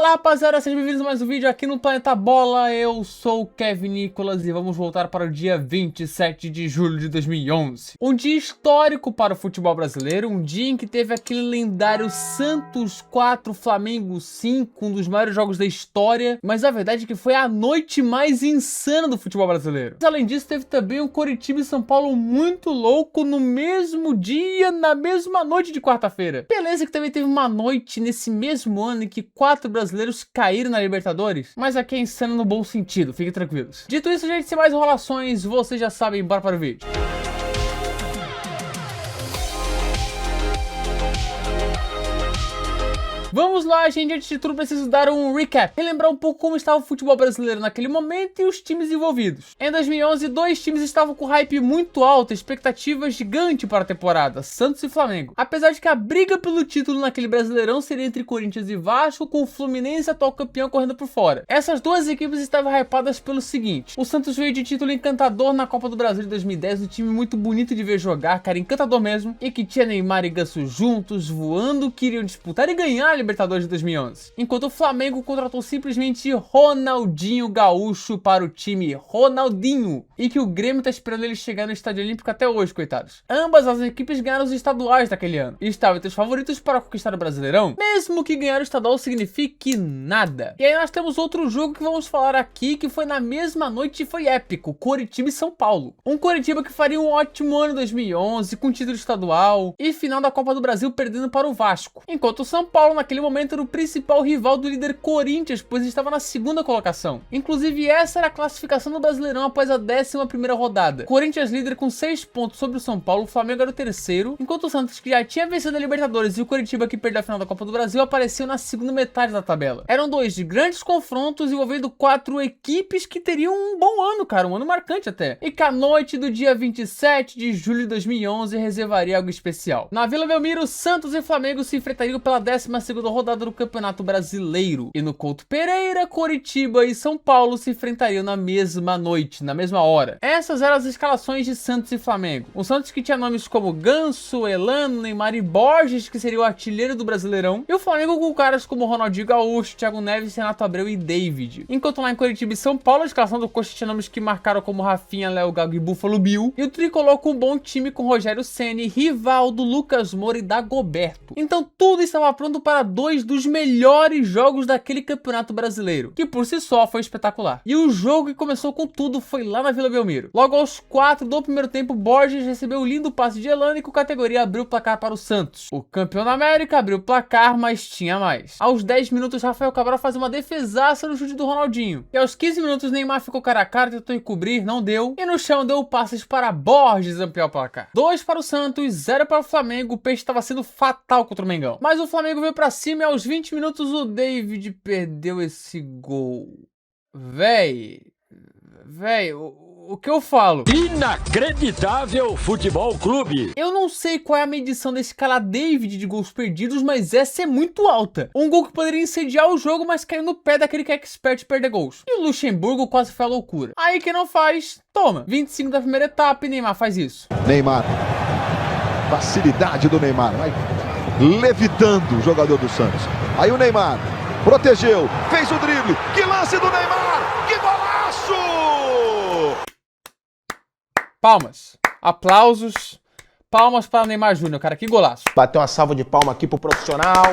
Fala rapaziada, sejam bem-vindos a mais um vídeo aqui no Planeta Bola. Eu sou o Kevin Nicolas e vamos voltar para o dia 27 de julho de 2011. Um dia histórico para o futebol brasileiro, um dia em que teve aquele lendário Santos 4, Flamengo 5, um dos maiores jogos da história, mas a verdade é que foi a noite mais insana do futebol brasileiro. Mas, além disso, teve também um Coritiba e São Paulo muito louco no mesmo dia, na mesma noite de quarta-feira. Beleza que também teve uma noite nesse mesmo ano em que 4 brasileiros caíram na Libertadores, mas aqui é insano no bom sentido, fiquem tranquilos. Dito isso, gente, sem mais enrolações, vocês já sabem, bora para o vídeo. Vamos lá, gente, antes de tudo preciso dar um recap, relembrar um pouco como estava o futebol brasileiro naquele momento e os times envolvidos. Em 2011, dois times estavam com hype muito alto, expectativas gigantes para a temporada, Santos e Flamengo. Apesar de que a briga pelo título naquele Brasileirão seria entre Corinthians e Vasco, com o Fluminense, atual campeão, correndo por fora. Essas duas equipes estavam hypadas pelo seguinte: o Santos veio de título encantador na Copa do Brasil de 2010, um time muito bonito de ver jogar, cara, encantador mesmo, e que tinha Neymar e Ganso juntos, voando, queriam disputar e ganhar Libertadores de 2011, enquanto o Flamengo contratou simplesmente Ronaldinho Gaúcho para o time Ronaldinho, e que o Grêmio tá esperando ele chegar no Estádio Olímpico até hoje, coitados. Ambas as equipes ganharam os estaduais daquele ano, e estavam entre os favoritos para conquistar o Brasileirão, mesmo que ganhar o estadual signifique nada. E aí nós temos outro jogo que vamos falar aqui, que foi na mesma noite e foi épico, Coritiba e São Paulo. Um Coritiba que faria um ótimo ano em 2011, com título estadual, e final da Copa do Brasil perdendo para o Vasco, enquanto o São Paulo naquele momento era o principal rival do líder Corinthians, pois estava na segunda colocação. Inclusive essa era a classificação do Brasileirão após a 11ª rodada. Corinthians líder com 6 pontos sobre o São Paulo, o Flamengo era o terceiro, enquanto o Santos, que já tinha vencido a Libertadores, e o Coritiba, que perdeu a final da Copa do Brasil, apareceu na segunda metade da tabela. Eram dois de grandes confrontos envolvendo 4 equipes que teriam um bom ano, cara, um ano marcante até. E que a noite do dia 27 de julho de 2011 reservaria algo especial. Na Vila Belmiro, Santos e Flamengo se enfrentariam pela 12ª rodada do Campeonato Brasileiro, e no Couto Pereira, Coritiba e São Paulo se enfrentariam na mesma noite, na mesma hora. Essas eram as escalações de Santos e Flamengo. O Santos, que tinha nomes como Ganso, Elano, Neymar e Borges, que seria o artilheiro do Brasileirão, e o Flamengo com caras como Ronaldinho Gaúcho, Thiago Neves, Renato Abreu e David. Enquanto lá em Coritiba e São Paulo, a escalação do Coxa tinha nomes que marcaram como Rafinha, Léo Gago e Búfalo Bill, e o Tricolor com um bom time com Rogério Ceni, Rivaldo, Lucas Moura e Dagoberto. Então tudo estava pronto para dois dos melhores jogos daquele Campeonato Brasileiro, que por si só foi espetacular. E o jogo que começou com tudo foi lá na Vila Belmiro. Logo aos 4 do primeiro tempo, Borges recebeu o lindo passe de Elano e com categoria abriu o placar para o Santos. O campeão da América abriu o placar, mas tinha mais. Aos 10 minutos, Rafael Cabral faz uma defesaça no chute do Ronaldinho. E aos 15 minutos, Neymar ficou cara a cara, tentou encobrir, não deu. E no chão deu passes para Borges ampliar o placar. 2 para o Santos, 0 para o Flamengo. O peixe estava sendo fatal contra o Mengão. Mas o Flamengo veio para cima e aos 20 minutos o David perdeu esse gol. Véi, o que eu falo? Inacreditável Futebol Clube. Eu não sei qual é a medição desse cara David de gols perdidos, mas essa é muito alta. Um gol que poderia incendiar o jogo, mas caiu no pé daquele que é expert em perder gols. E o Luxemburgo quase foi a loucura. Aí quem não faz, toma. 25 da primeira etapa e Neymar faz isso. Neymar. Facilidade do Neymar. Vai levitando o jogador do Santos. Aí o Neymar protegeu, fez o drible. Que lance do Neymar! Que golaço! Palmas, aplausos, palmas para o Neymar Júnior, cara, que golaço. Bateu uma salva de palma aqui pro profissional.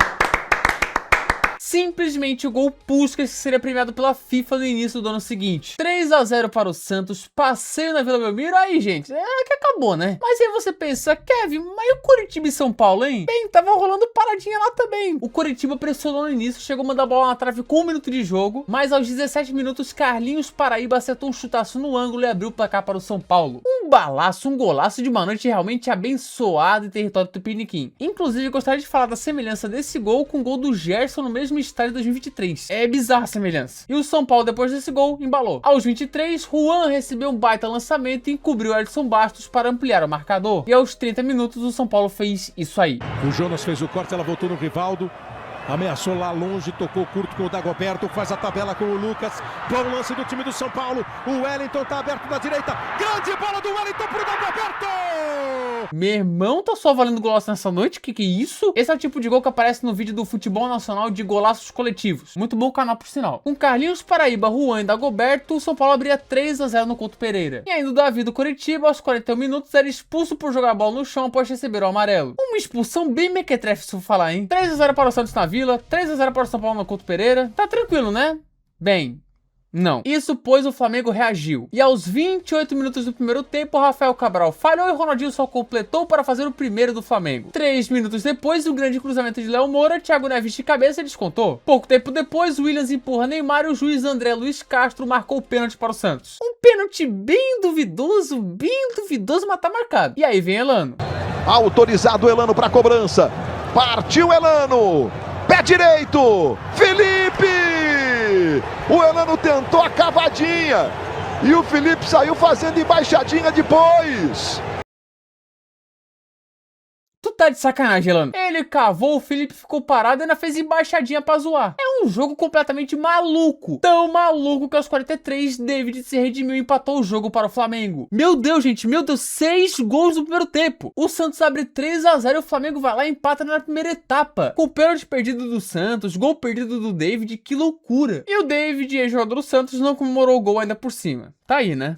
Simplesmente o gol Puskás, que seria premiado pela FIFA no início do ano seguinte. 3-0 para o Santos, passeio na Vila Belmiro. Aí, gente, que acabou, né? Mas aí você pensa, Kevin, mas o Coritiba e São Paulo, hein? Bem, tava rolando paradinha lá também. O Coritiba pressionou no início, chegou a mandar a bola na trave com 1 minuto de jogo, mas aos 17 minutos, Carlinhos Paraíba acertou um chutaço no ângulo e abriu o placar para o São Paulo. Um balaço, um golaço de uma noite realmente abençoada em território tupiniquim. Inclusive, gostaria de falar da semelhança desse gol com o gol do Gerson no mesmo estádio de 2023. É bizarra a semelhança. E o São Paulo, depois desse gol, embalou. Aos 23, Juan recebeu um baita lançamento e encobriu Edson Bastos para ampliar o marcador. E aos 30 minutos, o São Paulo fez isso aí. O Jonas fez o corte, ela voltou no Rivaldo. Ameaçou lá longe, tocou curto com o Dagoberto, faz a tabela com o Lucas. Bom lance do time do São Paulo. O Wellington tá aberto na direita. Grande bola do Wellington pro Dagoberto! Meu irmão, tá só valendo golaço nessa noite? Que é isso? Esse é o tipo de gol que aparece no vídeo do Futebol Nacional de golaços coletivos. Muito bom canal, por sinal. Com Carlinhos Paraíba, Juan e Dagoberto, o São Paulo abria 3-0 no Couto Pereira. E ainda o Davi do Coritiba, aos 41 minutos, era expulso por jogar a bola no chão após receber o amarelo. Uma expulsão bem mequetrefe, se eu falar, hein? 3-0 para o Santos na Vila, 3-0 para o São Paulo no Couto Pereira. Tá tranquilo, né? Bem... não. Isso pois o Flamengo reagiu. E aos 28 minutos do primeiro tempo, Rafael Cabral falhou e Ronaldinho só completou para fazer o primeiro do Flamengo. 3 minutos depois, o grande cruzamento de Léo Moura, Thiago Neves de cabeça descontou. Pouco tempo depois, Williams empurra Neymar e o juiz André Luiz Castro marcou o pênalti para o Santos. Um pênalti bem duvidoso, mas tá marcado. E aí vem Elano. Autorizado o Elano para cobrança. Partiu Elano. Pé direito. Felipe! O Elano tentou a cavadinha e o Felipe saiu fazendo embaixadinha depois. Tu tá de sacanagem, Elano. Ele cavou, o Felipe ficou parado e ainda fez embaixadinha pra zoar. É um jogo completamente maluco. Tão maluco que aos 43, David se redimiu e empatou o jogo para o Flamengo. Meu Deus, gente, meu Deus, 6 gols no primeiro tempo. O Santos abre 3-0 e o Flamengo vai lá e empata na primeira etapa. Com o pênalti perdido do Santos, gol perdido do David, que loucura. E o David, ex-jogador do Santos, não comemorou o gol ainda por cima. Tá aí, né?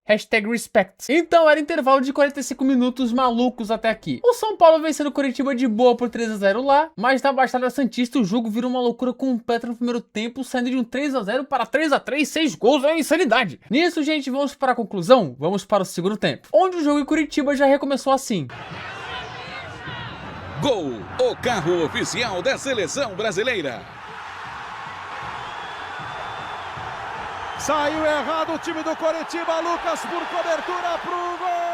#respect. Então era intervalo de 45 minutos malucos até aqui. O São Paulo vencendo o Coritiba de boa por 3-0 lá, mas na Baixada Santista o jogo virou uma loucura completa no primeiro tempo, saindo de um 3-0 para 3-3, 6 gols, é insanidade. Nisso, gente, vamos para a conclusão? Vamos para o segundo tempo, onde o jogo em Curitiba já recomeçou assim. Gol, o carro oficial da seleção brasileira. Saiu errado o time do Coritiba, Lucas por cobertura pro gol!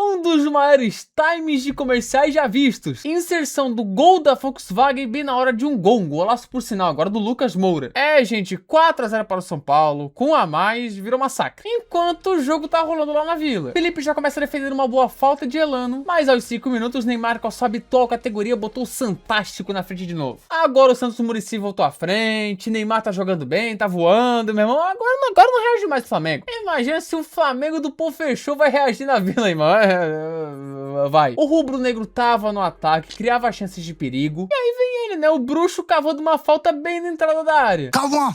Um dos maiores times de comerciais já vistos. Inserção do gol da Volkswagen bem na hora de um gol. Um golaço por sinal, agora do Lucas Moura. É, gente, 4-0 para o São Paulo. Com a mais, virou massacre. Enquanto o jogo tá rolando lá na Vila. Felipe já começa a defender uma boa falta de Elano. Mas aos 5 minutos, Neymar, com a sua habitual categoria, botou o Santástico na frente de novo. Agora o Santos Muricy voltou à frente. Neymar tá jogando bem, tá voando, meu irmão. Agora não reage mais o Flamengo. Imagina se o Flamengo do Pô Fechou vai reagir na Vila, irmão. Vai. O rubro-negro tava no ataque, criava chances de perigo. E aí vem ele, né? O bruxo cavando uma falta bem na entrada da área. Cava uma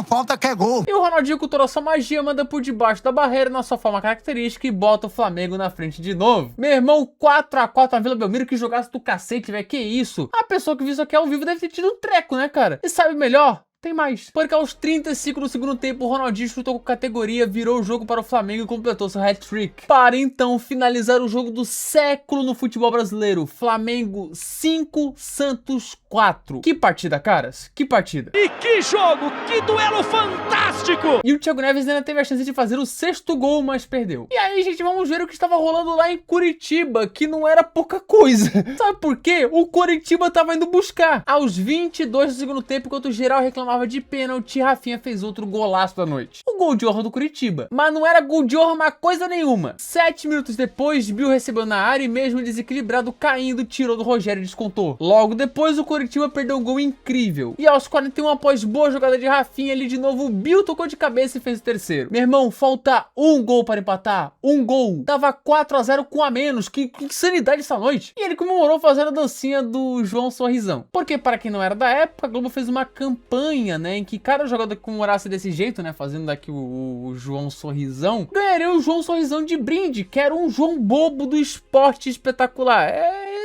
falta que é gol. E o Ronaldinho, com toda a sua magia, manda por debaixo da barreira na sua forma característica e bota o Flamengo na frente de novo. Meu irmão, 4-4 na Vila Belmiro, que jogasse do cacete, velho. Que isso? A pessoa que viu isso aqui ao vivo deve ter tido um treco, né, cara? E sabe melhor? Tem mais. Porque aos 35 do segundo tempo, o Ronaldinho chutou com categoria, virou o jogo para o Flamengo e completou seu hat-trick. Para então finalizar o jogo do século no futebol brasileiro. Flamengo 5, Santos 4. Que partida, caras. Que partida. E que jogo, que duelo fantástico! E o Thiago Neves ainda teve a chance de fazer o 6º gol, mas perdeu. E aí, gente, vamos ver o que estava rolando lá em Curitiba, que não era pouca coisa. Sabe por quê? O Curitiba tava indo buscar. Aos 22 do segundo tempo, enquanto o geral reclamava de pênalti, Rafinha fez outro golaço da noite. O gol de honra do Curitiba. Mas não era gol de honra, mas coisa nenhuma. 7 minutos depois, Bill recebeu na área e mesmo desequilibrado, caindo, tirou do Rogério e descontou. Logo depois, o Curitiba perdeu um gol incrível. E aos 41, após boa jogada de Rafinha, ali de novo, o Bill tocou de cabeça e fez o terceiro. Meu irmão, falta um gol para empatar. Um gol. Tava 4-0 com a menos. Que insanidade essa noite. E ele comemorou fazendo a dancinha do João Sorrisão. Porque, para quem não era da época, a Globo fez uma campanha, né, em que cada jogador que comemorasse desse jeito, né, fazendo daqui o João Sorrisão, ganharia o João Sorrisão de brinde, que era um João Bobo do esporte espetacular.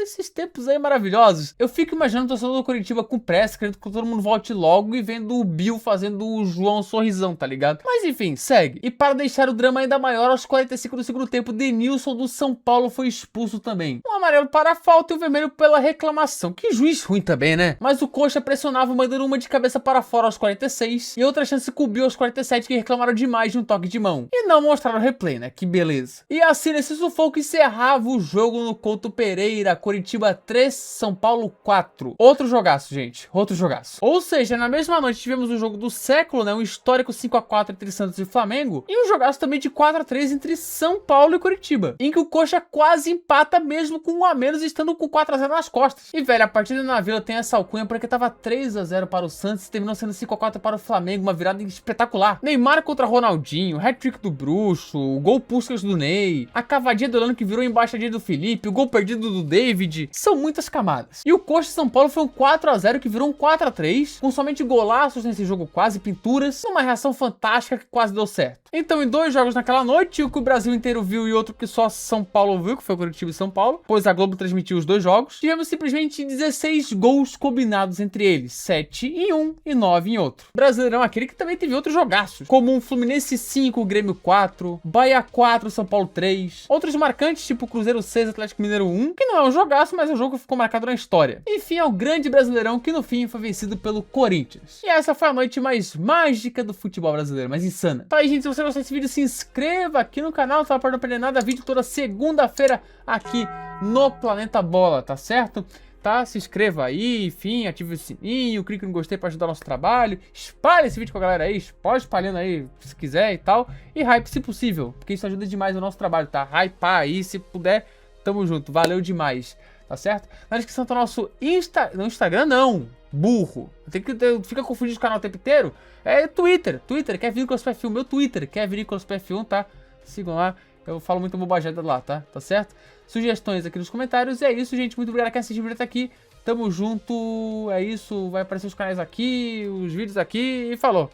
Esses tempos aí maravilhosos. Eu fico imaginando o torcedor do Curitiba com pressa, querendo que todo mundo volte logo e vendo o Bill fazendo o João Sorrisão, tá ligado? Mas enfim, segue. E para deixar o drama ainda maior, aos 45 do segundo tempo, Denilson do São Paulo foi expulso também. Um amarelo para a falta e o vermelho pela reclamação. Que juiz ruim também, né? Mas o Coxa pressionava, mandando uma de cabeça para fora aos 46 e outra chance com o Bill aos 47, que reclamaram demais de um toque de mão. E não mostraram o replay, né? Que beleza. E assim, nesse sufoco, encerrava o jogo no Couto Pereira. Coritiba 3, São Paulo 4. Outro jogaço, gente. Outro jogaço. Ou seja, na mesma noite tivemos o jogo do século, né? Um histórico 5x4 entre Santos e Flamengo. E um jogaço também de 4x3 entre São Paulo e Coritiba. Em que o Coxa quase empata mesmo com 1 a menos, estando com 4x0 nas costas. E, velho, a partida na Vila tem essa alcunha porque tava 3x0 para o Santos e terminou sendo 5x4 para o Flamengo. Uma virada espetacular. Neymar contra Ronaldinho, hat-trick do Bruxo, o gol Puskas do Ney, a cavadinha do Lano que virou embaixadinha do Felipe, o gol perdido do David. São muitas camadas. E o Coxa São Paulo foi um 4x0 que virou um 4x3, com somente golaços nesse jogo, quase pinturas, numa reação fantástica que quase deu certo. Então, em 2 jogos naquela noite, o que o Brasil inteiro viu e outro que só São Paulo viu, que foi o Coritiba e São Paulo, pois a Globo transmitiu os 2 jogos, tivemos simplesmente 16 gols combinados entre eles, 7 em um e 9 em outro. Brasileirão aquele que também teve outros jogaços, como um Fluminense 5, Grêmio 4, Bahia 4, São Paulo 3, outros marcantes tipo Cruzeiro 6, Atlético Mineiro 1, que não é um jogaço, mas é um jogo que ficou marcado na história. Enfim, é o grande Brasileirão que no fim foi vencido pelo Corinthians. E essa foi a noite mais mágica do futebol brasileiro, mais insana. Então aí, gente, se você gostou desse vídeo, se inscreva aqui no canal, tá? Para não perder nada, vídeo toda segunda-feira aqui no Planeta Bola, tá certo? Tá? Se inscreva aí, enfim, ative o sininho, clique no gostei para ajudar o nosso trabalho, espalhe esse vídeo com a galera aí, pode espalhando aí se quiser e tal, e hype se possível, porque isso ajuda demais o nosso trabalho, tá? Hypar aí, se puder, tamo junto, valeu demais, tá certo? Na descrição tá o nosso Instagram não, burro, fica confundindo o canal o tempo inteiro, é Twitter, quer Vinícolas PF1, meu Twitter, quer Vinícolas PF1, tá? Sigam lá, eu falo muita bobagem lá, tá? Tá certo? Sugestões aqui nos comentários. E é isso, gente. Muito obrigado a quem assistiu até aqui. Tamo junto. É isso. Vai aparecer os canais aqui, os vídeos aqui. E falou!